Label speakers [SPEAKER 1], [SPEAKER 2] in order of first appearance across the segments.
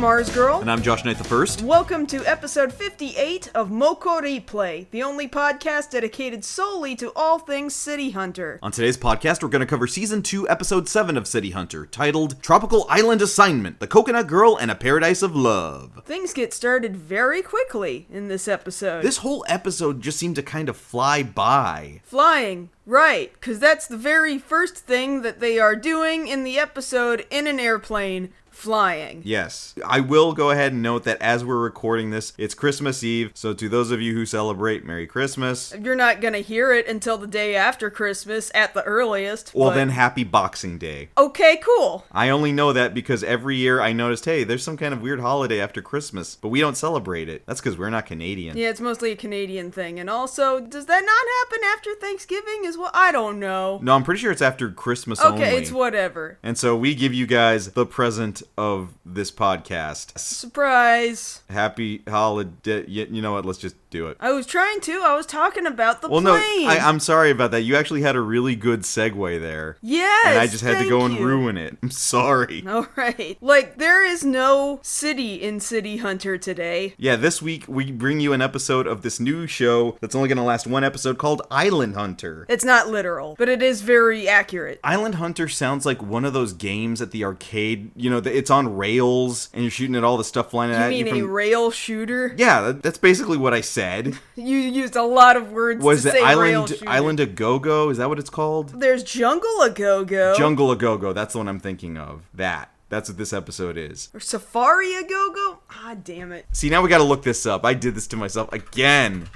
[SPEAKER 1] MarzGurl.
[SPEAKER 2] And I'm JoshKnightTheFirst.
[SPEAKER 1] Welcome to episode 58 of MokkoriPlay, the only podcast dedicated solely to all things City Hunter.
[SPEAKER 2] On today's podcast, we're going to cover Season 2, Episode 7 of City Hunter, titled Tropical Island Assignment, The Coconut Girl and a Paradise of Love.
[SPEAKER 1] Things get started very quickly in this episode.
[SPEAKER 2] This whole episode just seemed to kind of fly by.
[SPEAKER 1] Flying. Right, because that's the very first thing that they are doing in the episode in an airplane. Flying.
[SPEAKER 2] Yes. I will go ahead and note that as we're recording this, it's Christmas Eve, so to those of you who celebrate, Merry Christmas.
[SPEAKER 1] You're not gonna hear it until the day after Christmas, at the earliest.
[SPEAKER 2] Well, then Happy Boxing Day.
[SPEAKER 1] Okay, cool.
[SPEAKER 2] I only know that because every year I noticed, hey, there's some kind of weird holiday after Christmas, but we don't celebrate it. That's because we're not Canadian.
[SPEAKER 1] Yeah, it's mostly a Canadian thing. And also, does that not happen after Thanksgiving as well? I don't know.
[SPEAKER 2] No, I'm pretty sure it's after Christmas only.
[SPEAKER 1] Okay, it's whatever.
[SPEAKER 2] And so we give you guys the present of this podcast.
[SPEAKER 1] Surprise.
[SPEAKER 2] Happy holiday. You know what? Let's just do it.
[SPEAKER 1] I was trying to. I was talking about the
[SPEAKER 2] plane.
[SPEAKER 1] No,
[SPEAKER 2] I'm sorry about that. You actually had a really good segue there.
[SPEAKER 1] Yes,
[SPEAKER 2] and I just had to go and ruin it. I'm sorry.
[SPEAKER 1] All right. Like, there is no city in City Hunter today.
[SPEAKER 2] Yeah, this week we bring you an episode of this new show that's only going to last one episode called Island Hunter.
[SPEAKER 1] It's not literal, but it is very accurate.
[SPEAKER 2] Island Hunter sounds like one of those games at the arcade. You know, it's on rails and you're shooting at all the stuff flying at you.
[SPEAKER 1] You mean a rail shooter?
[SPEAKER 2] Yeah, that's basically what I said.
[SPEAKER 1] You used a lot of words to say rail shooter.
[SPEAKER 2] Island a Go-Go? Is that what it's called?
[SPEAKER 1] There's Jungle a Go-Go.
[SPEAKER 2] Jungle a Go-Go. That's the one I'm thinking of. That's what this episode is.
[SPEAKER 1] Or Safari a Go-Go? Ah, damn it.
[SPEAKER 2] See, now we gotta look this up. I did this to myself again.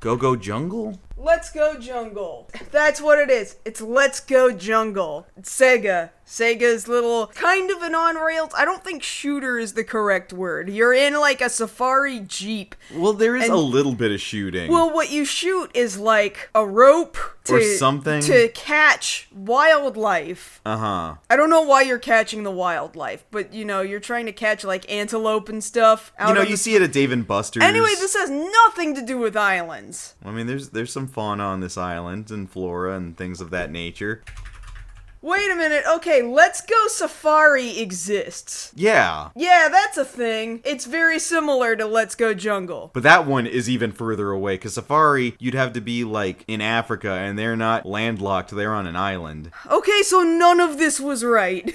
[SPEAKER 2] Go-Go Jungle?
[SPEAKER 1] Let's Go Jungle. That's what it is. It's Let's Go Jungle. It's Sega. Sega's little, kind of an on-rails. I don't think shooter is the correct word. You're in like a safari jeep.
[SPEAKER 2] Well, there is a little bit of shooting.
[SPEAKER 1] Well, what you shoot is like a rope
[SPEAKER 2] or something
[SPEAKER 1] to catch wildlife.
[SPEAKER 2] Uh-huh.
[SPEAKER 1] I don't know why you're catching the wildlife, but you know, you're trying to catch like antelope and stuff.
[SPEAKER 2] You see it at Dave & Buster's.
[SPEAKER 1] Anyway, this has nothing to do with islands.
[SPEAKER 2] I mean, there's some fauna on this island and flora and things of that nature.
[SPEAKER 1] Wait a minute, okay, Let's Go Safari exists.
[SPEAKER 2] Yeah.
[SPEAKER 1] Yeah, that's a thing. It's very similar to Let's Go Jungle.
[SPEAKER 2] But that one is even further away, because Safari, you'd have to be, like, in Africa, and they're not landlocked, they're on an island.
[SPEAKER 1] Okay, so none of this was right.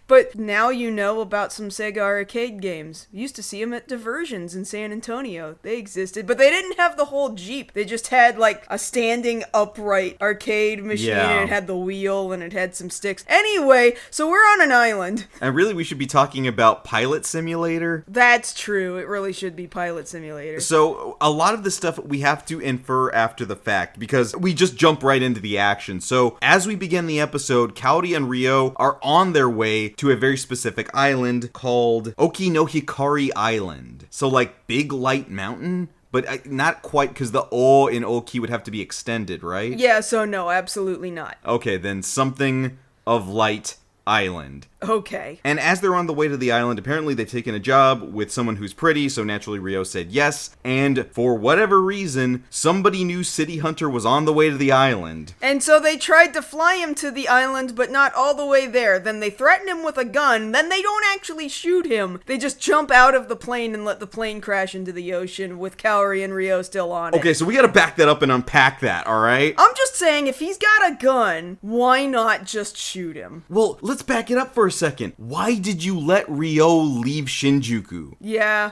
[SPEAKER 1] But now you know about some Sega arcade games. You used to see them at Diversions in San Antonio. They existed, but they didn't have the whole Jeep. They just had, like, a standing upright arcade machine, and it had the wheel, and it had some sticks. Anyway, so we're on an island.
[SPEAKER 2] And really, we should be talking about Pilot Simulator.
[SPEAKER 1] That's true. It really should be Pilot Simulator.
[SPEAKER 2] So, a lot of this stuff we have to infer after the fact, because we just jump right into the action. So, as we begin the episode, Kaori and Ryo are on their way to a very specific island called Okinohikari Island. So, like, Big Light Mountain? But not quite, because the O in Oki would have to be extended, right?
[SPEAKER 1] Yeah, so no, absolutely not.
[SPEAKER 2] Okay, then something of Light Island.
[SPEAKER 1] Okay.
[SPEAKER 2] And as they're on the way to the island, apparently they've taken a job with someone who's pretty, so naturally Ryo said yes. And for whatever reason, somebody knew City Hunter was on the way to the island.
[SPEAKER 1] And so they tried to fly him to the island, but not all the way there. Then they threaten him with a gun. Then they don't actually shoot him. They just jump out of the plane and let the plane crash into the ocean with Kaori and Ryo still on it.
[SPEAKER 2] Okay, so we gotta back that up and unpack that, alright?
[SPEAKER 1] I'm just saying, if he's got a gun, why not just shoot him?
[SPEAKER 2] Well, let's back it up for a second. Why did you let Ryo leave Shinjuku?
[SPEAKER 1] Yeah.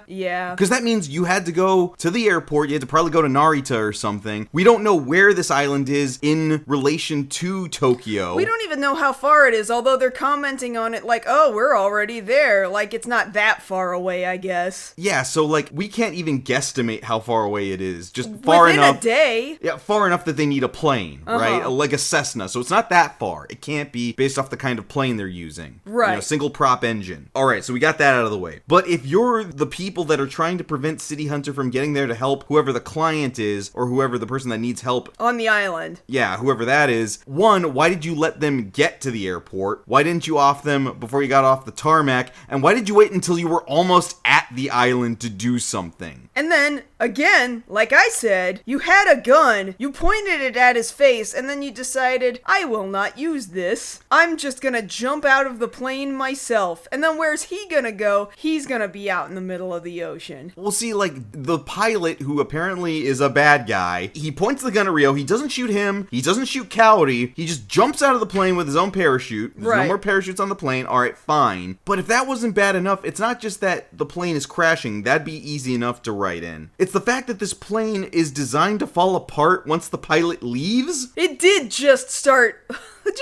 [SPEAKER 2] Because that means you had to go to the airport, you had to probably go to Narita or something. We don't know where this island is in relation to Tokyo.
[SPEAKER 1] We don't even know how far it is, although they're commenting on it like, oh, we're already there. Like, it's not that far away, I guess.
[SPEAKER 2] Yeah, so, like, we can't even guesstimate how far away it is. Just far enough.
[SPEAKER 1] Within a day.
[SPEAKER 2] Yeah, far enough that they need a plane, right? Like a Cessna. So it's not that far. It can't be based off the kind of plane they're using.
[SPEAKER 1] Right.
[SPEAKER 2] Single prop engine. All right, so we got that out of the way. But if you're the people that are trying to prevent City Hunter from getting there to help whoever the client is, or whoever the person that needs help
[SPEAKER 1] on the island.
[SPEAKER 2] Yeah, whoever that is. One, why did you let them get to the airport? Why didn't you off them before you got off the tarmac? And why did you wait until you were almost at the island to do something?
[SPEAKER 1] And then, again, like I said, you had a gun, you pointed it at his face, and then you decided, I will not use this. I'm just gonna jump out of the plane myself. And then where's he gonna go? He's gonna be out in the middle of the ocean.
[SPEAKER 2] Well, see, like, the pilot, who apparently is a bad guy, he points the gun at Rio, he doesn't shoot him, he doesn't shoot Cowdy, he just jumps out of the plane with his own parachute. There's no more parachutes on the plane, alright, fine. But if that wasn't bad enough, it's not just that the plane is crashing, that'd be easy enough to write in. It's the fact that this plane is designed to fall apart once the pilot leaves.
[SPEAKER 1] It did just start...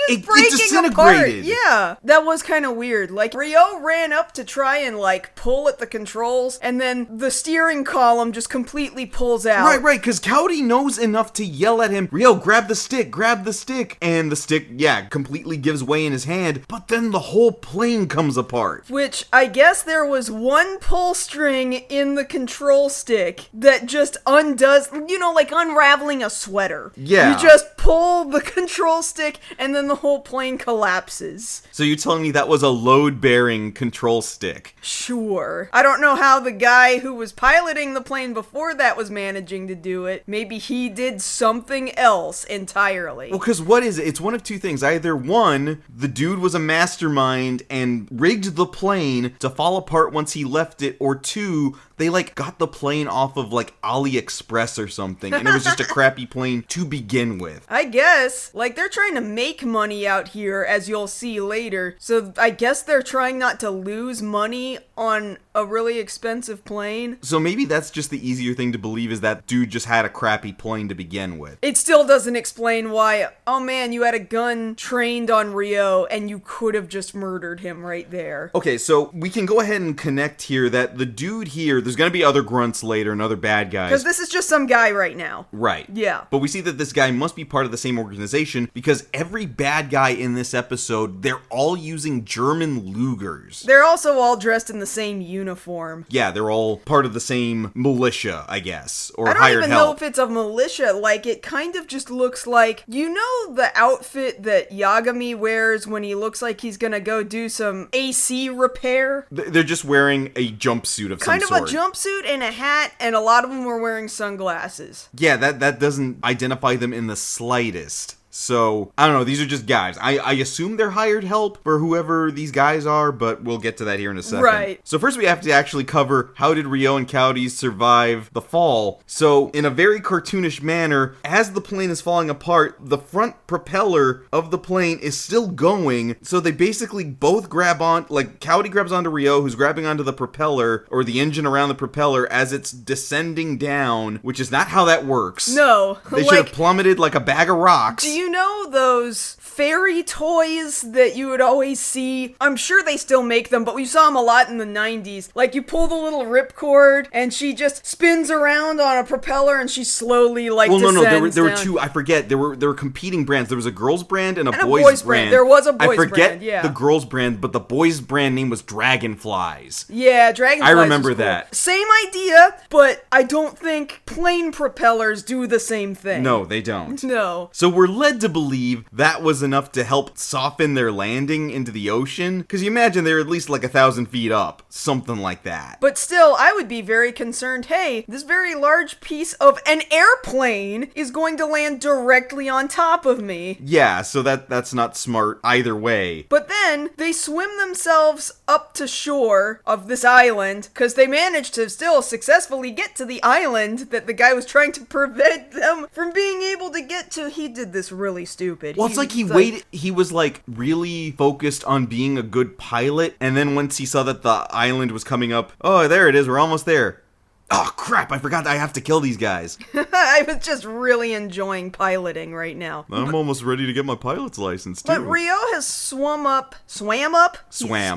[SPEAKER 2] It
[SPEAKER 1] breaking
[SPEAKER 2] disintegrated.
[SPEAKER 1] apart. Yeah, that was kind of weird. Like, Rio ran up to try and, like, pull at the controls, and then the steering column just completely pulls out.
[SPEAKER 2] Right, because Cowdy knows enough to yell at him, Rio, grab the stick. And the stick, completely gives way in his hand, but then the whole plane comes apart.
[SPEAKER 1] Which, I guess there was one pull string in the control stick that just undoes, like unraveling a sweater.
[SPEAKER 2] Yeah.
[SPEAKER 1] You just pull the control stick, and then the whole plane collapses.
[SPEAKER 2] So you're telling me that was a load-bearing control stick?
[SPEAKER 1] Sure. I don't know how the guy who was piloting the plane before that was managing to do it. Maybe he did something else entirely.
[SPEAKER 2] Well, because what is it? It's one of two things. Either one, the dude was a mastermind and rigged the plane to fall apart once he left it, or two, they, got the plane off of, AliExpress or something, and it was just a crappy plane to begin with.
[SPEAKER 1] I guess. They're trying to make money out here, as you'll see later, so I guess they're trying not to lose money on a really expensive plane.
[SPEAKER 2] So maybe that's just the easier thing to believe, is that dude just had a crappy plane to begin with.
[SPEAKER 1] It still doesn't explain why, oh man, you had a gun trained on Rio, and you could have just murdered him right there.
[SPEAKER 2] Okay, so we can go ahead and connect here that the dude here, there's gonna be other grunts later and other bad guys.
[SPEAKER 1] Because this is just some guy right now.
[SPEAKER 2] Right.
[SPEAKER 1] Yeah.
[SPEAKER 2] But we see that this guy must be part of the same organization, because every bad guy in this episode, they're all using German Lugers.
[SPEAKER 1] They're also all dressed in the same uniform.
[SPEAKER 2] Yeah, they're all part of the same militia, I guess, or
[SPEAKER 1] I don't
[SPEAKER 2] hired
[SPEAKER 1] even
[SPEAKER 2] help.
[SPEAKER 1] know if it's a militia. It kind of just looks like, the outfit that Yagami wears when he looks like he's gonna go do some AC repair?
[SPEAKER 2] They're just wearing a jumpsuit of some
[SPEAKER 1] Kind of
[SPEAKER 2] sort.
[SPEAKER 1] a jumpsuit and a hat, and a lot of them were wearing sunglasses.
[SPEAKER 2] Yeah, that doesn't identify them in the slightest. So, I don't know, these are just guys. I assume they're hired help for whoever these guys are, but we'll get to that here in a second.
[SPEAKER 1] Right.
[SPEAKER 2] So first we have to actually cover, how did Rio and Cowdy survive the fall? So, in a very cartoonish manner, as the plane is falling apart, the front propeller of the plane is still going, so they basically both grab on, Cowdy grabs onto Rio, who's grabbing onto the propeller, or the engine around the propeller, as it's descending down, which is not how that works.
[SPEAKER 1] No.
[SPEAKER 2] They should have plummeted like a bag of rocks.
[SPEAKER 1] Do you know those fairy toys that you would always see? I'm sure they still make them, but we saw them a lot in the 90s. You pull the little ripcord, and she just spins around on a propeller, and she slowly, descends
[SPEAKER 2] there were
[SPEAKER 1] down.
[SPEAKER 2] two, I forget, there were competing brands. There was a girl's brand and a
[SPEAKER 1] boys
[SPEAKER 2] boys
[SPEAKER 1] brand. There was a boys
[SPEAKER 2] brand. I forget
[SPEAKER 1] brand, yeah.
[SPEAKER 2] the girl's brand, but the boys brand name was Dragonflies.
[SPEAKER 1] Yeah, Dragonflies.
[SPEAKER 2] I remember
[SPEAKER 1] was cool.
[SPEAKER 2] that.
[SPEAKER 1] Same idea, but I don't think plane propellers do the same thing.
[SPEAKER 2] No, they don't.
[SPEAKER 1] No.
[SPEAKER 2] So we're led to believe that was enough to help soften their landing into the ocean. Because you imagine they're at least 1,000 feet up. Something like that.
[SPEAKER 1] But still, I would be very concerned, hey, this very large piece of an airplane is going to land directly on top of me.
[SPEAKER 2] Yeah, so that's not smart either way.
[SPEAKER 1] But then, they swim themselves up to shore of this island, because they managed to still successfully get to the island that the guy was trying to prevent them from being able to get to. He did this really stupid.
[SPEAKER 2] Well, he waited, he was really focused on being a good pilot, and then once he saw that the island was coming up, oh, there it is, we're almost there. Oh, crap, I forgot I have to kill these guys.
[SPEAKER 1] I was just really enjoying piloting right now.
[SPEAKER 2] I'm almost ready to get my pilot's license, too.
[SPEAKER 1] But Rio has swam up?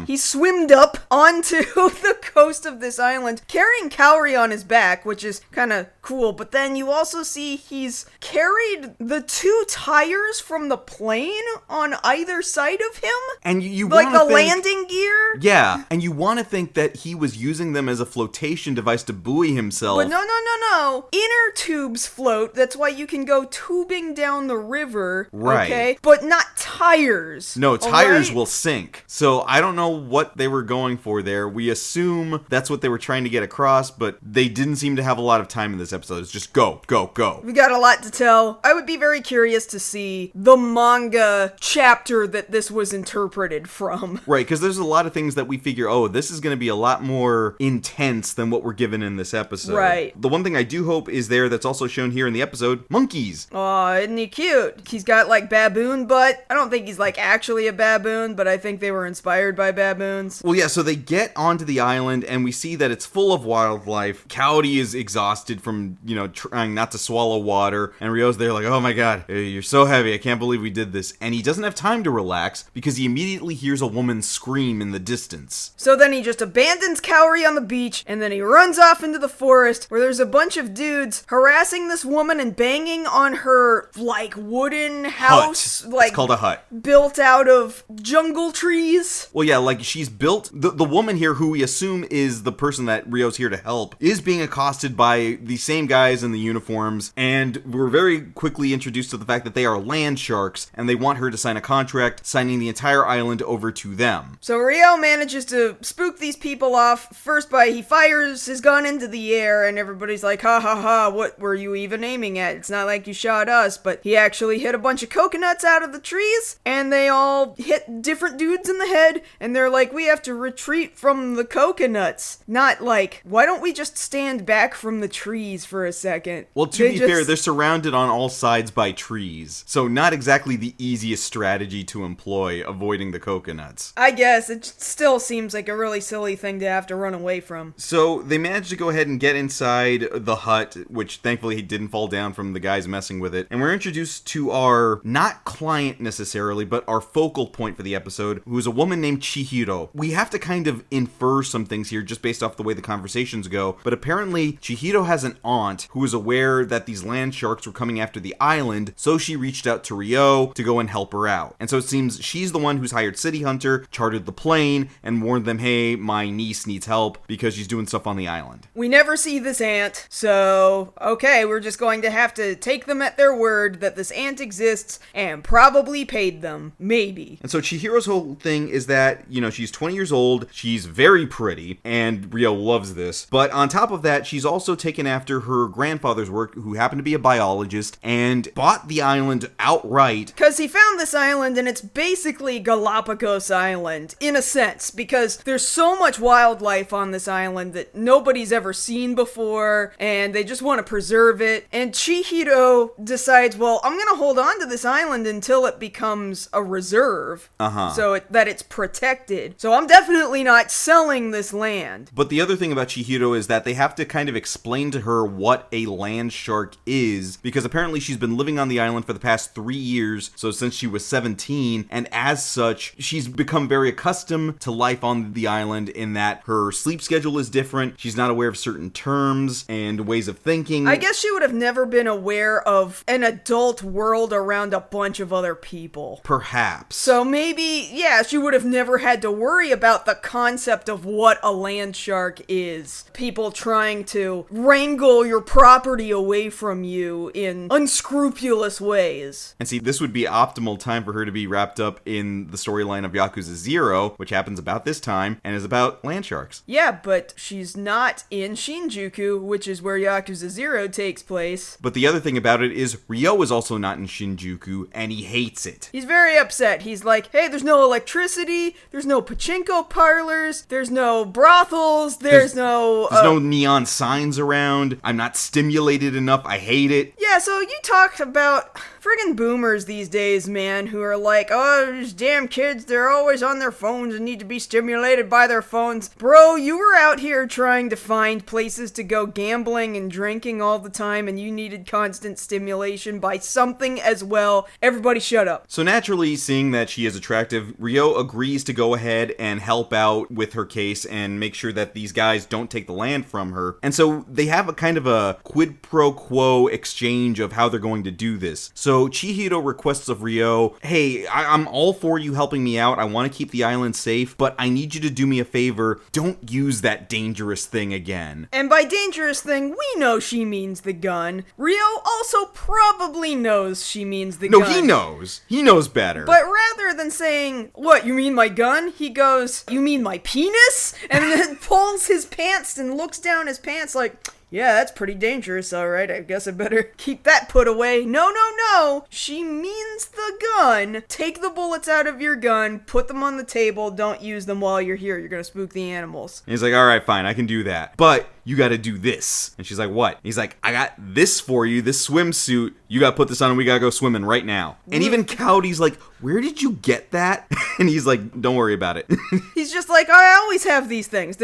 [SPEAKER 1] He swimmed up onto the coast of this island, carrying Cowry on his back, which is kind of cool. But then you also see he's carried the two tires from the plane on either side of him.
[SPEAKER 2] And you want to think...
[SPEAKER 1] landing gear?
[SPEAKER 2] Yeah, and you want to think that he was using them as a flotation device to buoy himself.
[SPEAKER 1] But no. Inner tubes tubes float. That's why you can go tubing down the river.
[SPEAKER 2] Right.
[SPEAKER 1] Okay? But not tires.
[SPEAKER 2] No, tires
[SPEAKER 1] right?
[SPEAKER 2] will sink. So I don't know what they were going for there. We assume that's what they were trying to get across, but they didn't seem to have a lot of time in this episode. It's just go, go, go.
[SPEAKER 1] We got a lot to tell. I would be very curious to see the manga chapter that this was interpreted from.
[SPEAKER 2] Right, because there's a lot of things that we figure, oh, this is going to be a lot more intense than what we're given in this episode.
[SPEAKER 1] Right.
[SPEAKER 2] The one thing I do hope is there that's also shown here in the episode, monkeys.
[SPEAKER 1] Aw, isn't he cute? He's got, like, baboon butt. I don't think he's, like, actually a baboon, but I think they were inspired by baboons.
[SPEAKER 2] Well, yeah, so they get onto the island, and we see that it's full of wildlife. Coyote is exhausted from, trying not to swallow water, and Ryo's there like, oh my god, you're so heavy, I can't believe we did this. And he doesn't have time to relax, because he immediately hears a woman scream in the distance.
[SPEAKER 1] So then he just abandons Kaori on the beach, and then he runs off into the forest, where there's a bunch of dudes harassing this woman and banging on her, like, wooden house.
[SPEAKER 2] Hut.
[SPEAKER 1] Like,
[SPEAKER 2] it's called a hut.
[SPEAKER 1] Built out of jungle trees.
[SPEAKER 2] Well, yeah, like, she's built... The woman here, who we assume is the person that Ryo's here to help, is being accosted by the same guys in the uniforms, and we're very quickly introduced to the fact that they are land sharks, and they want her to sign a contract, signing the entire island over to them.
[SPEAKER 1] So Ryo manages to spook these people off, first by he fires his gun into the air, and everybody's like, ha ha ha, what were you even aiming at? It's not like you shot us, but he actually hit a bunch of coconuts out of the trees, and they all hit different dudes in the head, and they're like, we have to retreat from the coconuts. Not like, why don't we just stand back from the trees for a second?
[SPEAKER 2] Well, to be fair, they're surrounded on all sides by trees, so not exactly the easiest strategy to employ, avoiding the coconuts.
[SPEAKER 1] I guess, it still seems like a really silly thing to have to run away from.
[SPEAKER 2] So they managed to go ahead and get inside the hut, which thankfully didn't fall down from the guys messing with it, and we're introduced to our, not client necessarily, but our focal point for the episode, who is a woman named Chihiro. We have to kind of infer some things here just based off the way the conversations go, but apparently Chihiro has an aunt who is aware that these land sharks were coming after the island, so she reached out to Ryo to go and help her out. And so it seems she's the one who's hired City Hunter, chartered the plane, and warned them, hey, my niece needs help because she's doing stuff on the island.
[SPEAKER 1] We never see this aunt, so okay, we're just going to have to take them at their word that this aunt exists and probably paid them. Maybe.
[SPEAKER 2] And so Chihiro's whole thing is that, she's 20 years old, she's very pretty, and Ryo loves this, but on top of that, she's also taken after her grandfather's work, who happened to be a biologist, and bought the island outright.
[SPEAKER 1] Because he found this island, and it's basically Galapagos Island, in a sense, because there's so much wildlife on this island that nobody's ever seen before, and they just want to preserve it. And Chihiro decides, well, I'm going to hold on to this island until it becomes a reserve, so that it's protected. So I'm definitely not selling this land.
[SPEAKER 2] But the other thing about Chihiro is that they have to kind of explain to her what a land shark is, because apparently she's been living on the island for the past 3 years, so since she was 17, and as such, she's become very accustomed to life on the island in that her sleep schedule is different, she's not aware of certain terms and ways of thinking.
[SPEAKER 1] I guess she would have never been aware of an adult world around a bunch of other people.
[SPEAKER 2] Perhaps.
[SPEAKER 1] So maybe, yeah, she would have never had to worry about the concept of what a land shark is. People trying to wrangle your property away from you in unscrupulous ways.
[SPEAKER 2] And see, this would be optimal time for her to be wrapped up in the storyline of Yakuza 0, which happens about this time, and is about land sharks.
[SPEAKER 1] Yeah, but she's not in Shinjuku, which is where Yakuza 0 takes place.
[SPEAKER 2] But the other thing about it is, Ryo is also not in Shinjuku, and he hates it.
[SPEAKER 1] He's very upset. He's like, hey, there's no electricity, there's no pachinko parlors, there's no brothels, there's no
[SPEAKER 2] neon signs around, I'm not stimulated enough, I hate it.
[SPEAKER 1] Yeah, so you talk about friggin' boomers these days, man, who are like, oh, these damn kids, they're always on their phones and need to be stimulated by their phones. Bro, you were out here trying to find places to go gambling and drinking all the time, and you needed constant stimulation by something as well. Everybody shut up.
[SPEAKER 2] So naturally, seeing that she is attractive, Ryo agrees to go ahead and help out with her case and make sure that these guys don't take the land from her. And so they have a kind of a quid pro quo exchange of how they're going to do this. So Chihiro requests of Ryo, hey, I'm all for you helping me out. I want to keep the island safe, but I need you to do me a favor. Don't use that dangerous thing again.
[SPEAKER 1] And by dangerous thing, we know she means the gun. Ryo also probably knows she means the
[SPEAKER 2] No,
[SPEAKER 1] gun.
[SPEAKER 2] he knows. He knows better.
[SPEAKER 1] But rather than saying, what, you mean my gun? He goes, you mean my penis? And then pulls his pants and looks down his pants like, yeah, that's pretty dangerous, alright, I guess I better keep that put away. No, no, no! She means the gun. Take the bullets out of your gun, put them on the table, don't use them while you're here, you're gonna spook the animals.
[SPEAKER 2] And he's like, alright, fine, I can do that. But you gotta do this. And she's like, what? And he's like, I got this for you, this swimsuit. You gotta put this on and we gotta go swimming right now. And even Cowdy's like, where did you get that? And he's like, don't worry about it.
[SPEAKER 1] He's just like, I always have these things.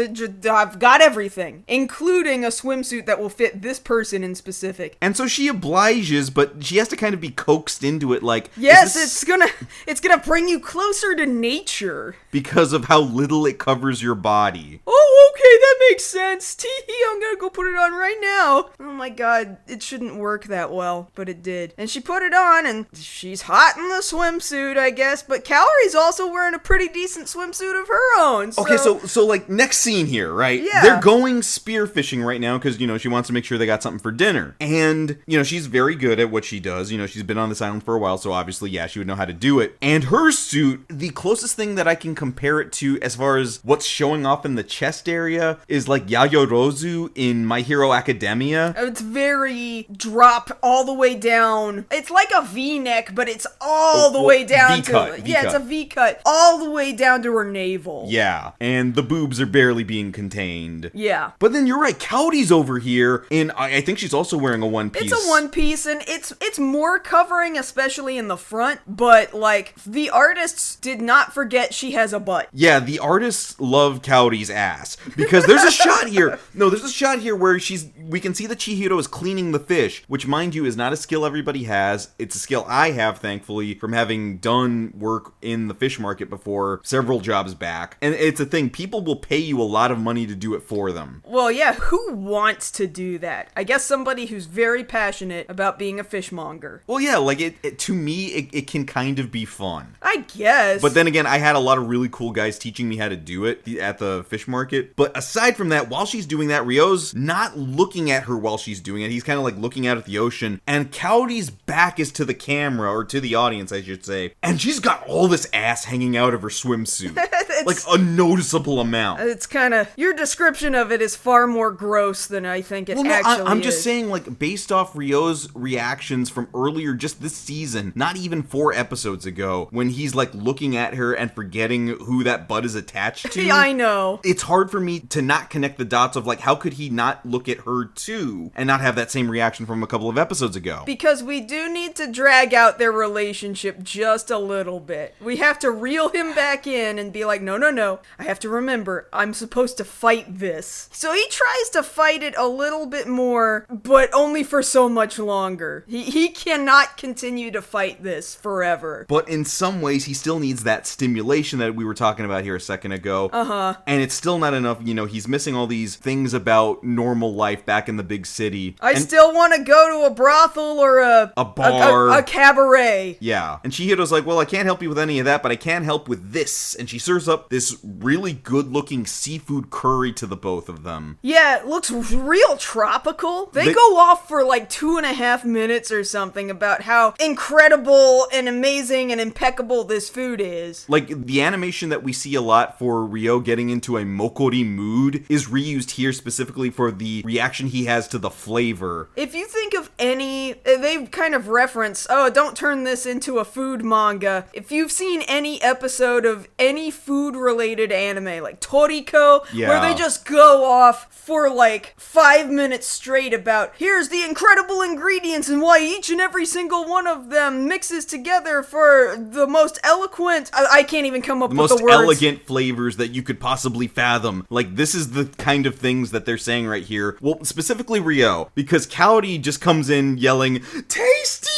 [SPEAKER 1] I've got everything, including a swimsuit that will fit this person in specific.
[SPEAKER 2] And so she obliges, but she has to kind of be coaxed into it, like,
[SPEAKER 1] yes, it's gonna bring you closer to nature.
[SPEAKER 2] Because of how little it covers your body.
[SPEAKER 1] Oh, okay, that makes sense. Tee-hee, I'm gonna go put it on right now. Oh my god, it shouldn't work that well, but it did. And she put it on, and she's hot in the swimsuit, I guess, but Calory's also wearing a pretty decent swimsuit of her own.
[SPEAKER 2] Okay, so like, next scene here, right?
[SPEAKER 1] Yeah.
[SPEAKER 2] They're going spearfishing right now, because, she wants to make sure they got something for dinner. And, she's very good at what she does. She's been on this island for a while, so obviously, yeah, she would know how to do it. And her suit, the closest thing that I can compare it to as far as what's showing off in the chest area is like Yayorozu in My Hero Academia.
[SPEAKER 1] It's very drop all the way down. It's like a V-neck, but it's all the way down
[SPEAKER 2] V-cut.
[SPEAKER 1] Yeah, it's a V-cut. All the way down to her navel.
[SPEAKER 2] Yeah, and the boobs are barely being contained.
[SPEAKER 1] Yeah.
[SPEAKER 2] But then you're right, Cowdy's over here, and I think she's also wearing a one-piece.
[SPEAKER 1] It's a one-piece, and it's more covering, especially in the front, but, like, the artists did not forget she has a butt.
[SPEAKER 2] Yeah, the artists love Cowdy's ass. Because there's a shot here. No, there's a shot here where we can see that Chihiro is cleaning the fish, which, mind you, is not a skill everybody has. It's a skill I have, thankfully, from having done work in the fish market before several jobs back. And it's a thing. People will pay you a lot of money to do it for them.
[SPEAKER 1] Well, yeah, who wants to do that? I guess somebody who's very passionate about being a fishmonger.
[SPEAKER 2] Well, yeah, like, to me, it can kind of be fun.
[SPEAKER 1] I guess.
[SPEAKER 2] But then again, I had a lot of really cool guys teaching me how to do it at the fish market. But aside from that, while she's doing that, Ryo's not looking at her while she's doing it. He's kind of like looking out at the ocean. And Cowdy's back is to the camera, or to the audience, I should say. And she's got all this ass hanging out of her swimsuit. Like a noticeable amount.
[SPEAKER 1] It's kind of, your description of it is far more gross than I think it actually
[SPEAKER 2] I'm
[SPEAKER 1] is.
[SPEAKER 2] just saying, like, based off Ryo's reactions from earlier, just this season, not even 4 episodes ago, when he's like looking at her and forgetting who that butt is attached to.
[SPEAKER 1] Yeah, I know.
[SPEAKER 2] It's hard for me to not connect the dots of, like, how could he not look at her too and not have that same reaction from a couple of episodes ago?
[SPEAKER 1] Because we do need to drag out their relationship just a little bit. We have to reel him back in and be like, no, I have to remember, I'm supposed to fight this. So he tries to fight it a little bit more, but only for so much longer. He cannot continue to fight this forever.
[SPEAKER 2] But in some ways, he still needs that stimulation that we were talking about here a second ago.
[SPEAKER 1] Uh-huh.
[SPEAKER 2] And it's still not enough. He's missing all these things about normal life back in the big city.
[SPEAKER 1] I still want to go to a brothel or a
[SPEAKER 2] bar.
[SPEAKER 1] A cabaret.
[SPEAKER 2] Yeah. And Chihiro's like, well, I can't help you with any of that, but I can help with this. And she serves up this really good-looking seafood curry to the both of them.
[SPEAKER 1] Yeah, it looks real tropical. They go off for like 2.5 minutes or something about how incredible and amazing and impeccable this food is.
[SPEAKER 2] Like, the animation that we see a lot for Ryo getting into a Mokkori mood is reused here specifically for the reaction he has to the flavor.
[SPEAKER 1] If you think of any, they kind of reference, oh, don't turn this into a food manga. If you've seen any episode of any food-related anime, like Toriko, where they just go off for like 5 minutes straight about, here's the incredible ingredients and why each and every single one of them mixes together for the most eloquent, I can't even come up with the words.
[SPEAKER 2] The most elegant flavors that you could possibly fathom. Like, this is the kind of things that they're saying right here. Well, specifically Ryo, because Cowdy just comes in yelling, tasty!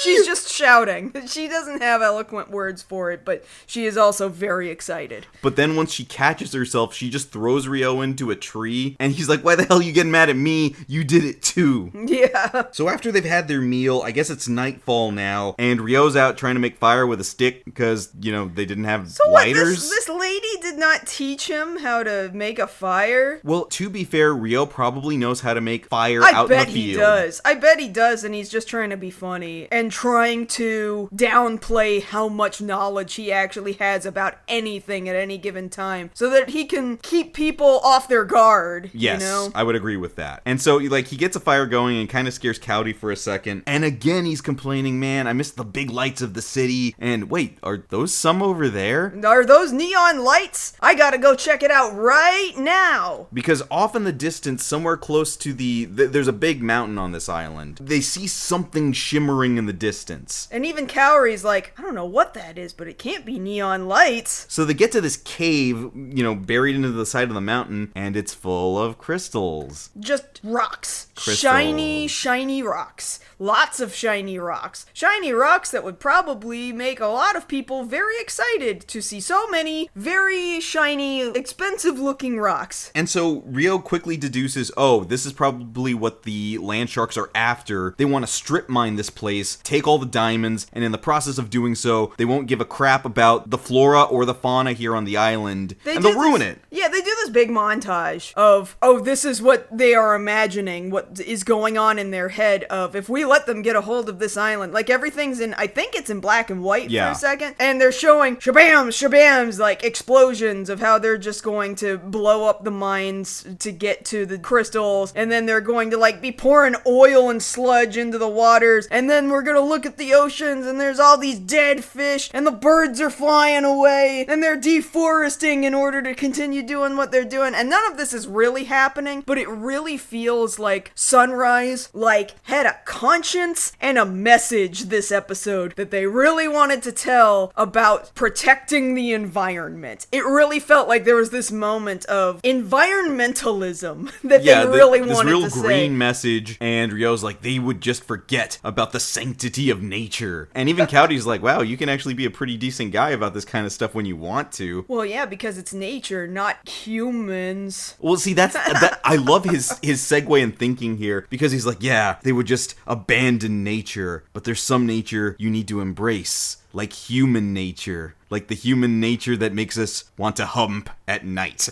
[SPEAKER 1] She's just shouting. She doesn't have eloquent words for it, but she is also very excited.
[SPEAKER 2] But then once she catches herself, she just throws Ryo into a tree, and he's like, why the hell are you getting mad at me? You did it too.
[SPEAKER 1] Yeah.
[SPEAKER 2] So after they've had their meal, I guess it's nightfall now, and Ryo's out trying to make fire with a stick because, they didn't have lighters.
[SPEAKER 1] This lady lady did not teach him how to make a fire?
[SPEAKER 2] Well, to be fair, Rio probably knows how to make fire out in the field.
[SPEAKER 1] I bet he does. I bet he does, and he's just trying to be funny and trying to downplay how much knowledge he actually has about anything at any given time so that he can keep people off their guard.
[SPEAKER 2] Yes,
[SPEAKER 1] you know?
[SPEAKER 2] I would agree with that. And so, like, he gets a fire going and kind of scares Cowdy for a second. And again, he's complaining, man, I missed the big lights of the city. And wait, are those some over there?
[SPEAKER 1] Are those neon lights? I gotta go check it out right now.
[SPEAKER 2] Because off in the distance, somewhere close to there's a big mountain on this island. They see something shimmering in the distance.
[SPEAKER 1] And even Cowry's like, I don't know what that is, but it can't be neon lights.
[SPEAKER 2] So they get to this cave, buried into the side of the mountain, and it's full of crystals.
[SPEAKER 1] Just rocks.
[SPEAKER 2] Crystals.
[SPEAKER 1] Shiny rocks. Lots of shiny rocks. Shiny rocks that would probably make a lot of people very excited to see so many very shiny, expensive looking rocks.
[SPEAKER 2] And so Rio quickly deduces, oh, this is probably what the land sharks are after. They want to strip mine this place, take all the diamonds, and in the process of doing so, they won't give a crap about the flora or the fauna here on the island, and they'll ruin it.
[SPEAKER 1] Yeah, they do this big montage of, oh, this is what they are imagining, what is going on in their head of, if we let them get a hold of this island, like everything's in, I think it's in black and white for a second, and they're showing shabams, like explosions of how they're just going to blow up the mines to get to the crystals, and then they're going to like be pouring oil and sludge into the waters, and then we're gonna look at the oceans, and there's all these dead fish, and the birds are flying away, and they're deforesting in order to continue doing what they're doing, and none of this is really happening, but it really feels like Sunrise, like, had a conscience and a message this episode that they really wanted to tell about protecting the environment. It really felt like there was this moment of environmentalism that they really wanted to say.
[SPEAKER 2] This real green message, and Rio's like, they would just forget about the sanctity of nature. And even Cowdy's like, wow, you can actually be a pretty decent guy about this kind of stuff when you want to.
[SPEAKER 1] Well, yeah, because it's nature, not humans.
[SPEAKER 2] Well, see, I love his segue in thinking here, because he's like, yeah, they would just abandon nature, but there's some nature you need to embrace, like human nature. Like the human nature that makes us want to hump at night.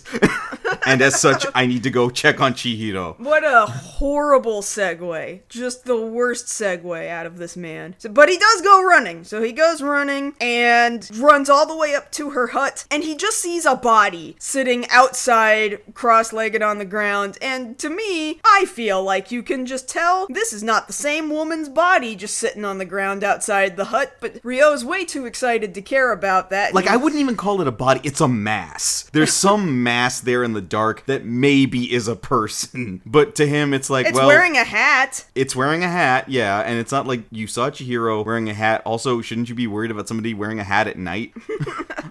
[SPEAKER 2] And as such, I need to go check on Chihiro.
[SPEAKER 1] What a horrible segue. Just the worst segue out of this man. But he does go running. So he goes running and runs all the way up to her hut. And he just sees a body sitting outside, cross-legged on the ground. And to me, I feel like you can just tell this is not the same woman's body just sitting on the ground outside the hut. But Ryo's way too excited to care about that.
[SPEAKER 2] Like, I wouldn't even call it a body. It's a mass. There's some mass there in the dark that maybe is a person. But to him, it's like,
[SPEAKER 1] it's wearing a hat.
[SPEAKER 2] It's wearing a hat, yeah. And it's not like you saw Chihiro wearing a hat. Also, shouldn't you be worried about somebody wearing a hat at night?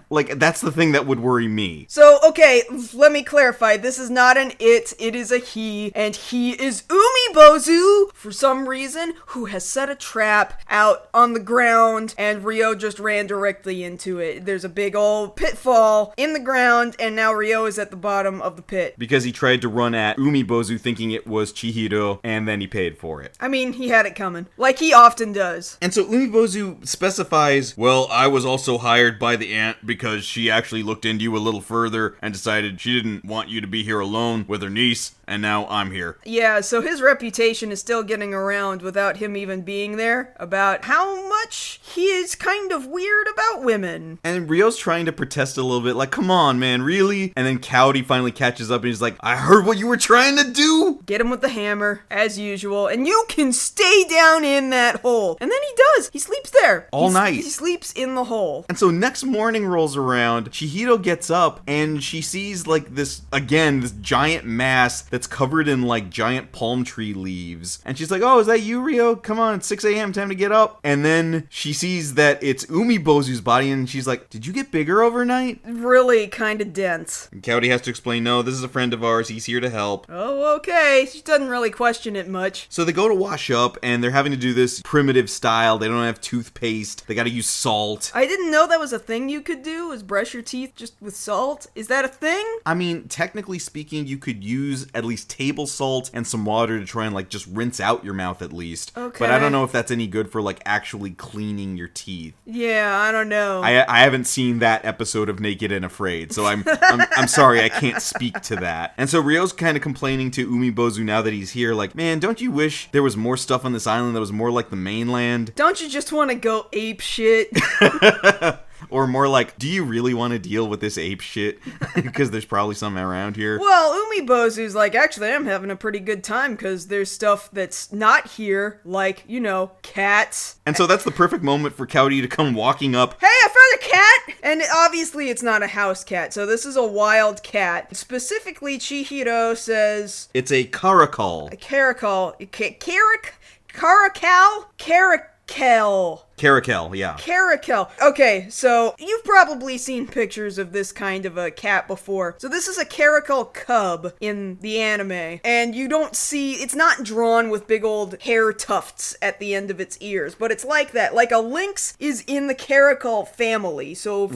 [SPEAKER 2] Like, that's the thing that would worry me.
[SPEAKER 1] So, okay, let me clarify. This is not an it is a he. And he is Umibozu, for some reason, who has set a trap out on the ground. And Ryo just ran directly into it. There's a big old pitfall in the ground, and now Ryo is at the bottom of the pit.
[SPEAKER 2] Because he tried to run at Umibozu thinking it was Chihiro, and then he paid for it.
[SPEAKER 1] I mean, he had it coming. Like he often does.
[SPEAKER 2] And so Umibozu specifies, well, I was also hired by the aunt because she actually looked into you a little further and decided she didn't want you to be here alone with her niece, and now I'm here.
[SPEAKER 1] Yeah, so his reputation is still getting around without him even being there about how much he is kind of weird about women.
[SPEAKER 2] And Ryo's trying to protest a little bit, like, come on, man, really? And then Cowdy finally catches up and he's like, I heard what you were trying to do!
[SPEAKER 1] Get him with the hammer, as usual, and you can stay down in that hole. And then he does. He sleeps there.
[SPEAKER 2] All night.
[SPEAKER 1] He sleeps in the hole.
[SPEAKER 2] And so next morning rolls around, Chihiro gets up and she sees, like, this giant mass that's covered in, like, giant palm tree leaves. And she's like, oh, is that you, Ryo? Come on, it's 6 a.m., time to get up. And then she sees that it's Umibozu's body and she's like, did you get bigger overnight?
[SPEAKER 1] Really kind of dense.
[SPEAKER 2] And Cowdy has to explain, no, this is a friend of ours, he's here to help.
[SPEAKER 1] Oh, okay. She doesn't really question it much.
[SPEAKER 2] So they go to wash up and they're having to do this primitive style. They don't have toothpaste. They gotta use salt.
[SPEAKER 1] I didn't know that was a thing you could do. do is brush your teeth just with salt. Is that a thing?
[SPEAKER 2] I mean, technically speaking, you could use at least table salt and some water to try and, like, just rinse out your mouth at least.
[SPEAKER 1] Okay.
[SPEAKER 2] But I don't know if that's any good for, like, actually cleaning your teeth.
[SPEAKER 1] Yeah, I don't know.
[SPEAKER 2] I haven't seen that episode of Naked and Afraid, so I'm sorry, I can't speak to that. And so Ryo's kind of complaining to Umibozu now that he's here, like, man, don't you wish there was more stuff on this island that was more like the mainland?
[SPEAKER 1] Don't you just want to go ape shit?
[SPEAKER 2] Or more like, do you really want to deal with this ape shit? Because there's probably some around here.
[SPEAKER 1] Well, Umibozu's like, actually, I'm having a pretty good time because there's stuff that's not here, like, you know, cats.
[SPEAKER 2] And so that's the perfect moment for Kaori to come walking up.
[SPEAKER 1] Hey, I found a cat! And obviously it's not a house cat, so this is a wild cat. Specifically, Chihiro says...
[SPEAKER 2] It's a caracal.
[SPEAKER 1] A caracal. Caracal.
[SPEAKER 2] Caracal, yeah.
[SPEAKER 1] Caracal. Okay, so you've probably seen pictures of this kind of a cat before. So this is a caracal cub in the anime. And you don't see, it's not drawn with big old hair tufts at the end of its ears, but it's like that. Like a lynx is in the caracal family. So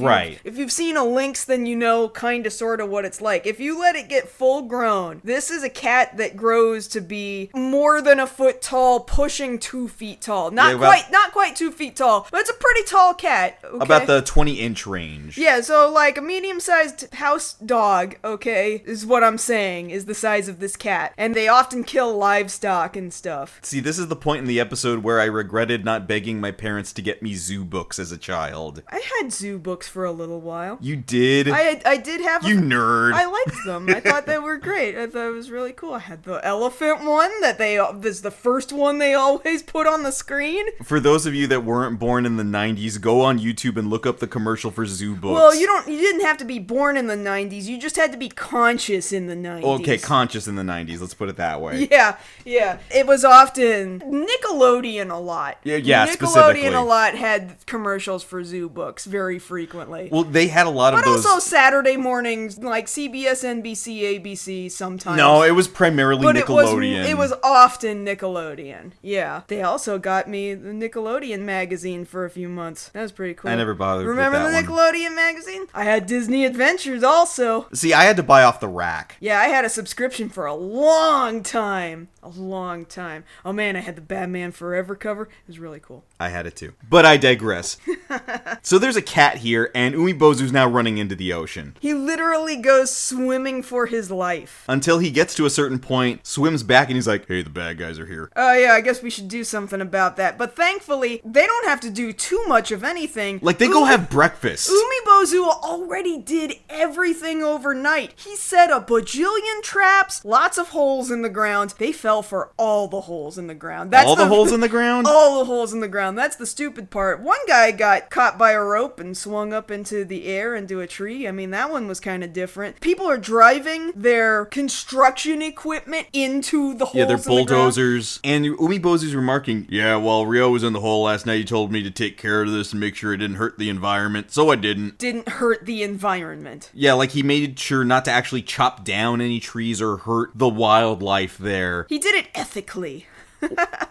[SPEAKER 1] if you've seen a lynx, then you know kind of sort of what it's like. If you let it get full grown, this is a cat that grows to be more than a foot tall, pushing 2 feet tall. Not quite 2 feet tall, but it's a pretty tall cat. Okay?
[SPEAKER 2] About the 20-inch range.
[SPEAKER 1] Yeah, so like a medium-sized house dog, okay, is what I'm saying, is the size of this cat. And they often kill livestock and stuff.
[SPEAKER 2] See, this is the point in the episode where I regretted not begging my parents to get me zoo books as a child.
[SPEAKER 1] I had zoo books for a little while.
[SPEAKER 2] You did?
[SPEAKER 1] I did have
[SPEAKER 2] You nerd.
[SPEAKER 1] I liked them. I thought they were great. I thought it was really cool. I had the elephant one that this is the first one they always put on the screen.
[SPEAKER 2] For those of you that weren't born in the 90s, go on YouTube and look up the commercial for zoo books.
[SPEAKER 1] Well, you didn't have to be born in the 90s. You just had to be conscious in the 90s.
[SPEAKER 2] Okay, conscious in the 90s. Let's put it that way.
[SPEAKER 1] Yeah. It was often Nickelodeon a lot.
[SPEAKER 2] Yeah,
[SPEAKER 1] Nickelodeon
[SPEAKER 2] specifically.
[SPEAKER 1] a lot had commercials for zoo books very frequently.
[SPEAKER 2] Well, they had a lot of those.
[SPEAKER 1] But also Saturday mornings, like CBS, NBC, ABC sometimes.
[SPEAKER 2] No, it was primarily Nickelodeon.
[SPEAKER 1] It was often Nickelodeon. Yeah. They also got me the Nickelodeon magazine for a few months. That was pretty cool.
[SPEAKER 2] I never bothered
[SPEAKER 1] Remember
[SPEAKER 2] with that
[SPEAKER 1] the
[SPEAKER 2] one.
[SPEAKER 1] Nickelodeon magazine? I had Disney Adventures also.
[SPEAKER 2] See, I had to buy off the rack.
[SPEAKER 1] Yeah, I had a subscription for a long time. Oh man, I had the Batman Forever cover. It was really cool.
[SPEAKER 2] I had it too. But I digress. So there's a cat here, and Umibozu's now running into the ocean.
[SPEAKER 1] He literally goes swimming for his life.
[SPEAKER 2] Until he gets to a certain point, swims back, and he's like, hey, the bad guys are here.
[SPEAKER 1] Oh yeah, I guess we should do something about that. But thankfully, they don't have to do too much of anything.
[SPEAKER 2] Like, they go have breakfast.
[SPEAKER 1] Umibozu already did everything overnight. He set a bajillion traps, lots of holes in the ground. They fell for all the holes in the ground.
[SPEAKER 2] All the holes in the ground?
[SPEAKER 1] All the holes in the ground. That's the stupid part. One guy got caught by a rope and swung up into the air into a tree. I mean, that one was kind of different. People are driving their construction equipment into the holes in the ground.
[SPEAKER 2] Yeah, they're bulldozers. And Umibozu's remarking, yeah, while Ryo was in the hole last night, he told me to take care of this and make sure it didn't hurt the environment, so I didn't.
[SPEAKER 1] Didn't hurt the environment.
[SPEAKER 2] Yeah, like he made sure not to actually chop down any trees or hurt the wildlife there.
[SPEAKER 1] He did it ethically.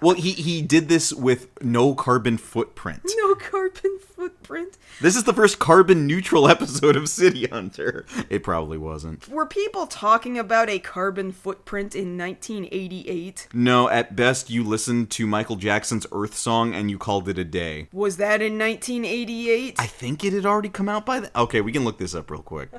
[SPEAKER 2] Well, he did this with no carbon footprint.
[SPEAKER 1] No carbon footprint.
[SPEAKER 2] This is the first carbon neutral episode of City Hunter. It probably wasn't.
[SPEAKER 1] Were people talking about a carbon footprint in 1988?
[SPEAKER 2] No, at best you listened to Michael Jackson's Earth Song and you called it a day.
[SPEAKER 1] Was that in 1988?
[SPEAKER 2] I think it had already come out by then. Okay, we can look this up real quick.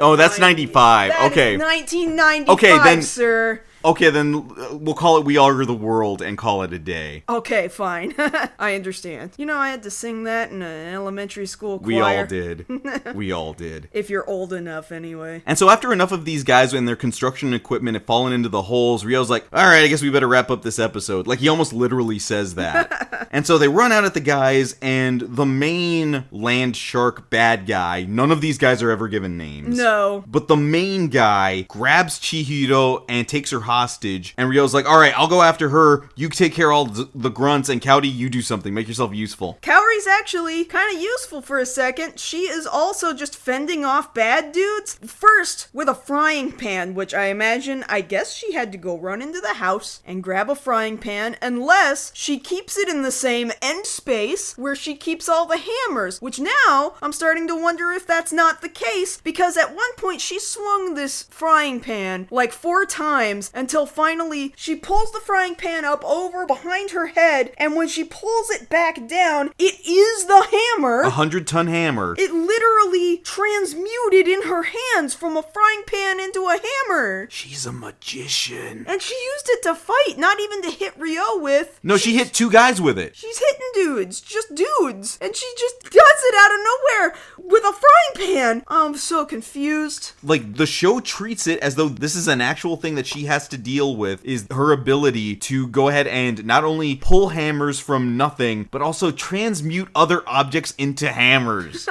[SPEAKER 2] Oh, that's 95. Okay.
[SPEAKER 1] 1995,
[SPEAKER 2] okay, then,
[SPEAKER 1] sir.
[SPEAKER 2] Okay, then we'll call it We Are the World and call it a day.
[SPEAKER 1] Okay, fine. I understand. You know, I had to sing that in an elementary school choir.
[SPEAKER 2] We all did. We all did.
[SPEAKER 1] If you're old enough, anyway.
[SPEAKER 2] And so after enough of these guys and their construction equipment have fallen into the holes, Ryo's like, all right, I guess we better wrap up this episode. Like, he almost literally says that. And so they run out at the guys, and the main land shark bad guy, none of these guys are ever given names.
[SPEAKER 1] No.
[SPEAKER 2] But the main guy grabs Chihiro and takes her hostage, and Ryo's like, all right, I'll go after her, you take care of all the grunts, and Kaori, you do something, make yourself useful.
[SPEAKER 1] Kaori Kaori's actually kind of useful for a second. She is also just fending off bad dudes. First, with a frying pan, which I guess she had to go run into the house and grab a frying pan, unless she keeps it in the same end space where she keeps all the hammers, which now I'm starting to wonder if that's not the case, because at one point she swung this frying pan like 4 times until finally she pulls the frying pan up over behind her head, and when she pulls it back down, it is the hammer.
[SPEAKER 2] 100-ton hammer.
[SPEAKER 1] It literally transmuted in her hands from a frying pan into a hammer.
[SPEAKER 2] She's a magician.
[SPEAKER 1] And she used it to fight, not even to hit Ryo with.
[SPEAKER 2] No, she hit 2 guys with it.
[SPEAKER 1] She's hitting dudes, just dudes. And she just does it out of nowhere with a frying pan. I'm so confused.
[SPEAKER 2] Like, the show treats it as though this is an actual thing that she has to deal with, is her ability to go ahead and not only pull hammers from nothing, but also transmute other objects into hammers.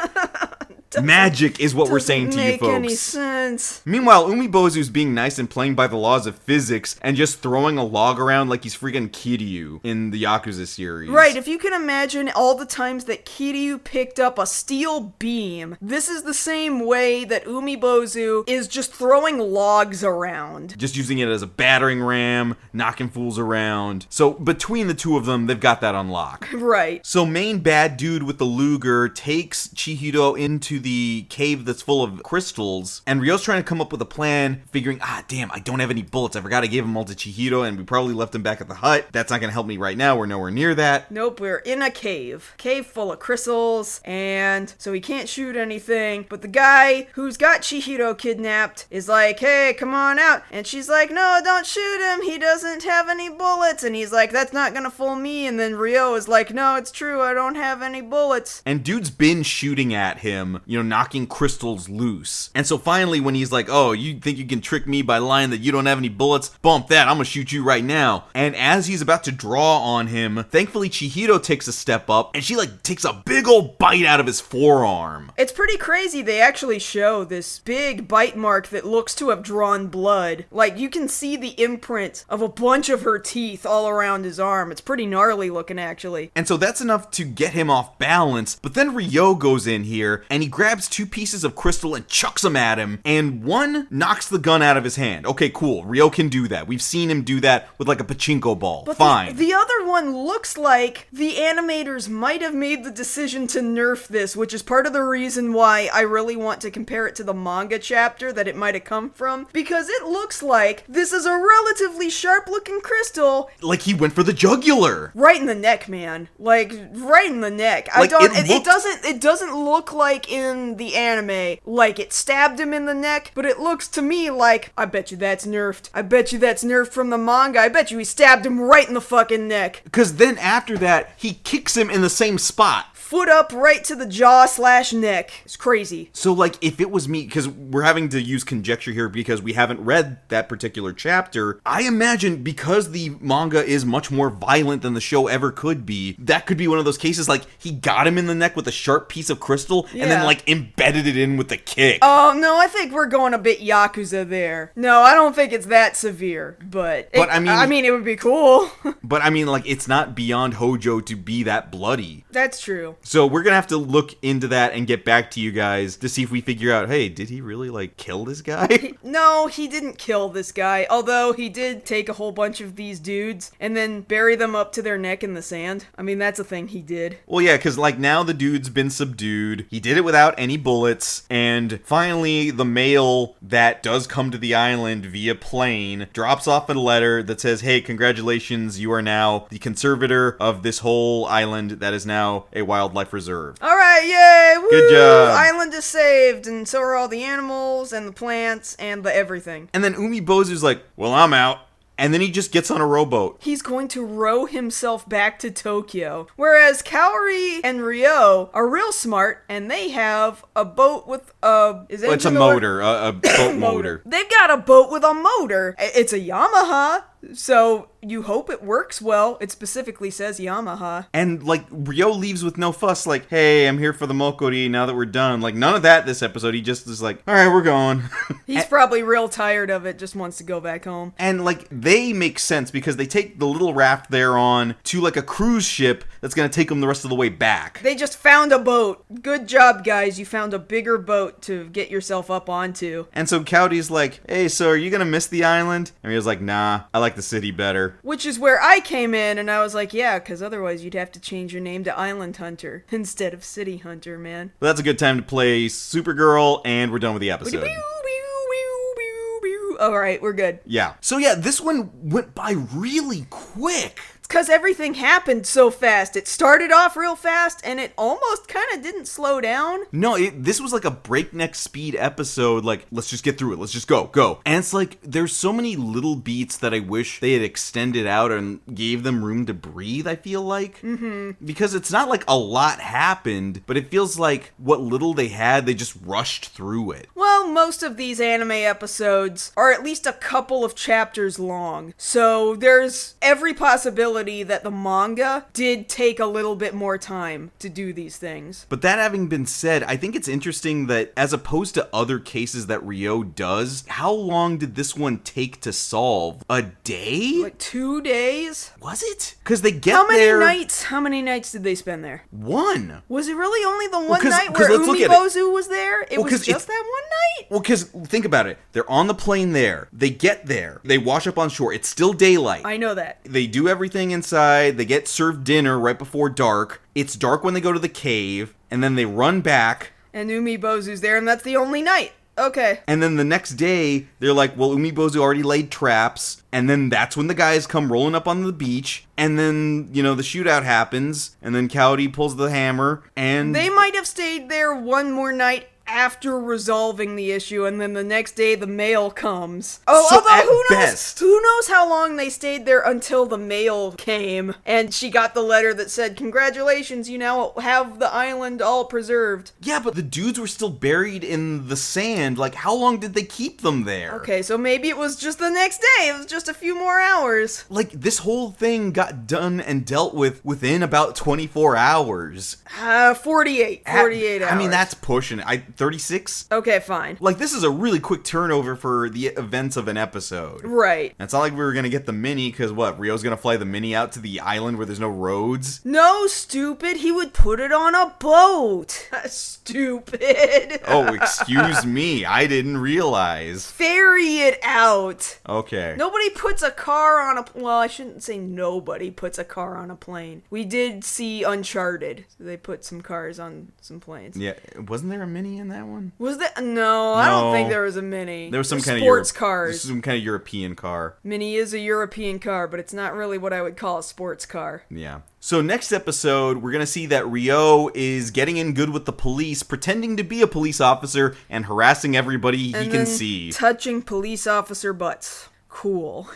[SPEAKER 2] Magic is what we're saying to you folks.
[SPEAKER 1] Doesn't make any sense.
[SPEAKER 2] Meanwhile, Umibozu's being nice and playing by the laws of physics and just throwing a log around like he's freaking Kiryu in the Yakuza series.
[SPEAKER 1] Right, if you can imagine all the times that Kiryu picked up a steel beam, this is the same way that Umibozu is just throwing logs around.
[SPEAKER 2] Just using it as a battering ram, knocking fools around. So between the two of them, they've got that on lock.
[SPEAKER 1] Right.
[SPEAKER 2] So main bad dude with the Luger takes Chihiro into the cave that's full of crystals, and Ryo's trying to come up with a plan, figuring, damn, I don't have any bullets. I forgot I gave them all to Chihiro, and we probably left them back at the hut. That's not gonna help me right now. We're nowhere near that.
[SPEAKER 1] Nope, we're in a cave. Cave full of crystals, and so he can't shoot anything, but the guy who's got Chihiro kidnapped is like, hey, come on out. And she's like, no, don't shoot him. He doesn't have any bullets. And he's like, that's not gonna fool me. And then Ryo is like, no, it's true. I don't have any bullets.
[SPEAKER 2] And dude's been shooting at him, knocking crystals loose. And so finally, when he's like, oh, you think you can trick me by lying that you don't have any bullets? Bump that, I'm gonna shoot you right now. And as he's about to draw on him, thankfully Chihiro takes a step up, and she takes a big old bite out of his forearm.
[SPEAKER 1] It's pretty crazy. They actually show this big bite mark that looks to have drawn blood. Like, you can see the imprint of a bunch of her teeth all around his arm. It's pretty gnarly looking, actually.
[SPEAKER 2] And so that's enough to get him off balance, but then Ryo goes in here, and he grabs 2 pieces of crystal and chucks them at him, and one knocks the gun out of his hand. Okay, cool. Ryo can do that. We've seen him do that with like a pachinko ball.
[SPEAKER 1] But
[SPEAKER 2] fine.
[SPEAKER 1] The other one looks like the animators might have made the decision to nerf this, which is part of the reason why I really want to compare it to the manga chapter that it might have come from, because it looks like this is a relatively sharp looking crystal.
[SPEAKER 2] Like he went for the jugular.
[SPEAKER 1] Right in the neck, man. Like, right in the neck.
[SPEAKER 2] Like,
[SPEAKER 1] it doesn't look like in the anime, like it stabbed him in the neck, but it looks to me like, I bet you that's nerfed. I bet you that's nerfed from the manga. I bet you he stabbed him right in the fucking neck.
[SPEAKER 2] Because then after that, he kicks him in the same spot.
[SPEAKER 1] Foot up right to the jaw/neck. It's crazy.
[SPEAKER 2] So, if it was me, because we're having to use conjecture here because we haven't read that particular chapter, I imagine because the manga is much more violent than the show ever could be, that could be one of those cases, he got him in the neck with a sharp piece of crystal, and then, embedded it in with the kick.
[SPEAKER 1] Oh, no, I think we're going a bit Yakuza there. No, I don't think it's that severe, but I mean, it would be cool.
[SPEAKER 2] But, it's not beyond Hojo to be that bloody.
[SPEAKER 1] That's true.
[SPEAKER 2] So we're gonna have to look into that and get back to you guys to see if we figure out, hey, did he really kill this guy?
[SPEAKER 1] No, he didn't kill this guy, although he did take a whole bunch of these dudes and then bury them up to their neck in the sand. I mean, that's a thing he did.
[SPEAKER 2] Well, yeah, because now the dude's been subdued. He did it without any bullets, and finally the mail that does come to the island via plane drops off a letter that says, hey, congratulations, you are now the conservator of this whole island that is now a wildlife reserve.
[SPEAKER 1] All right, yay! Woo!
[SPEAKER 2] Good job.
[SPEAKER 1] Island is saved, and so are all the animals and the plants and the everything.
[SPEAKER 2] And then Umibozu's like, well, I'm out. And then he just gets on a rowboat.
[SPEAKER 1] He's going to row himself back to Tokyo. Whereas Kaori and Ryo are real smart, and they have a boat with
[SPEAKER 2] it's a motor, a boat motor.
[SPEAKER 1] They've got a boat with a motor. It's a Yamaha. So you hope it works well. It specifically says Yamaha.
[SPEAKER 2] And, like, Ryo leaves with no fuss, like, hey, I'm here for the Mokkori now that we're done. Like, none of that this episode. He just is like, all right, we're going.
[SPEAKER 1] He's probably real tired of it, just wants to go back home.
[SPEAKER 2] And, like, they make sense because they take the little raft they're on to, like, a cruise ship that's going to take them the rest of the way back.
[SPEAKER 1] They just found a boat. Good job, guys. You found a bigger boat to get yourself up onto.
[SPEAKER 2] And so Coyote's like, hey, so are you going to miss the island? And Ryo's like, nah, I like the city better.
[SPEAKER 1] Which is where I came in, and I was like, yeah, because otherwise you'd have to change your name to Island Hunter instead of City Hunter, man.
[SPEAKER 2] Well, that's a good time to play Supergirl, and we're done with the episode.
[SPEAKER 1] Alright, we're good.
[SPEAKER 2] Yeah. So yeah, this one went by really quick.
[SPEAKER 1] Because everything happened so fast. It started off real fast, and it almost kind of didn't slow down.
[SPEAKER 2] No, this was like a breakneck speed episode. Like, let's just get through it. Let's just go. And it's like, there's so many little beats that I wish they had extended out and gave them room to breathe, I feel like. Mm-hmm. Because it's not like a lot happened, but it feels like what little they had, they just rushed through it.
[SPEAKER 1] Well, most of these anime episodes are at least a couple of chapters long. So there's every possibility that the manga did take a little bit more time to do these things.
[SPEAKER 2] But that having been said, I think it's interesting that as opposed to other cases that Ryo does, how long did this one take to solve? A day?
[SPEAKER 1] Like 2 days?
[SPEAKER 2] Was it? Because they get
[SPEAKER 1] there...
[SPEAKER 2] there...
[SPEAKER 1] How many nights did they spend there?
[SPEAKER 2] One.
[SPEAKER 1] Was it really only the one night where
[SPEAKER 2] let's look at
[SPEAKER 1] Umibozu was there? It was just that one night?
[SPEAKER 2] Well, because think about it. They're on the plane there. They get there. They wash up on shore. It's still daylight.
[SPEAKER 1] I know that.
[SPEAKER 2] They do everything inside. They get served dinner right before dark. It's dark when they go to the cave. And then they run back.
[SPEAKER 1] And Umibozu's there, and that's the only night. Okay.
[SPEAKER 2] And then the next day, they're like, well, Umibozu already laid traps. And then that's when the guys come rolling up on the beach. And then, the shootout happens. And then Coyote pulls the hammer. And
[SPEAKER 1] they might have stayed there one more night after resolving the issue, and then the next day the mail comes. Oh,
[SPEAKER 2] so
[SPEAKER 1] although who knows how long they stayed there until the mail came, and she got the letter that said, congratulations, you now have the island all preserved.
[SPEAKER 2] Yeah, but the dudes were still buried in the sand. Like, how long did they keep them there?
[SPEAKER 1] Okay, so maybe it was just the next day. It was just a few more hours.
[SPEAKER 2] Like, this whole thing got done and dealt with within about 24 hours.
[SPEAKER 1] 48 hours.
[SPEAKER 2] I mean, that's pushing it. 36?
[SPEAKER 1] Okay, fine.
[SPEAKER 2] Like, this is a really quick turnover for the events of an episode.
[SPEAKER 1] Right.
[SPEAKER 2] It's not like we were gonna get the mini, because what, Ryo's gonna fly the mini out to the island where there's no roads?
[SPEAKER 1] No, stupid. He would put it on a boat. Stupid.
[SPEAKER 2] Oh, excuse me. I didn't realize.
[SPEAKER 1] Ferry it out.
[SPEAKER 2] Okay.
[SPEAKER 1] Nobody puts a car on a... Well, I shouldn't say nobody puts a car on a plane. We did see Uncharted. So they put some cars on some planes.
[SPEAKER 2] Yeah. Wasn't there a mini in that one?
[SPEAKER 1] Was there? No, I don't think there was a mini.
[SPEAKER 2] There was some kind of
[SPEAKER 1] sports cars.
[SPEAKER 2] Some kind of European car.
[SPEAKER 1] Mini is a European car, but it's not really what I would call a sports car.
[SPEAKER 2] Yeah. So next episode, we're going to see that Ryo is getting in good with the police, pretending to be a police officer and harassing everybody he can see.
[SPEAKER 1] Touching police officer butts. Cool.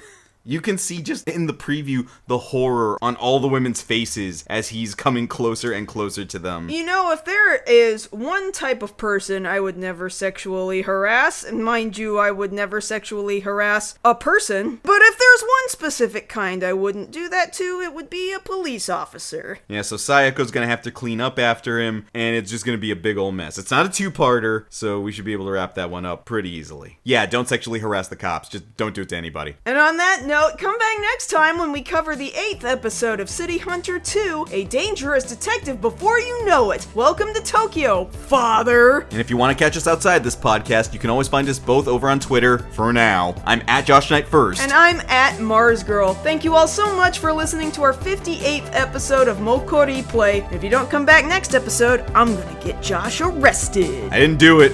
[SPEAKER 2] You can see just in the preview the horror on all the women's faces as he's coming closer and closer to them.
[SPEAKER 1] If there is one type of person I would never sexually harass, and mind you, I would never sexually harass a person, but if there's one specific kind I wouldn't do that to, it would be a police officer.
[SPEAKER 2] Yeah, so Sayako's gonna have to clean up after him, and it's just gonna be a big old mess. It's not a two-parter, so we should be able to wrap that one up pretty easily. Yeah, don't sexually harass the cops. Just don't do it to anybody.
[SPEAKER 1] And on that note, come back next time when we cover the 8th episode of City Hunter 2, A Dangerous Detective Before You Know It. Welcome to Tokyo, father!
[SPEAKER 2] And if you want to catch us outside this podcast, you can always find us both over on Twitter. For now, I'm at JoshKnightTheFirst.
[SPEAKER 1] And I'm at MarzGurl. Thank you all so much for listening to our 58th episode of MokkoriPlay. If you don't come back next episode, I'm gonna get Josh arrested.
[SPEAKER 2] I didn't do it.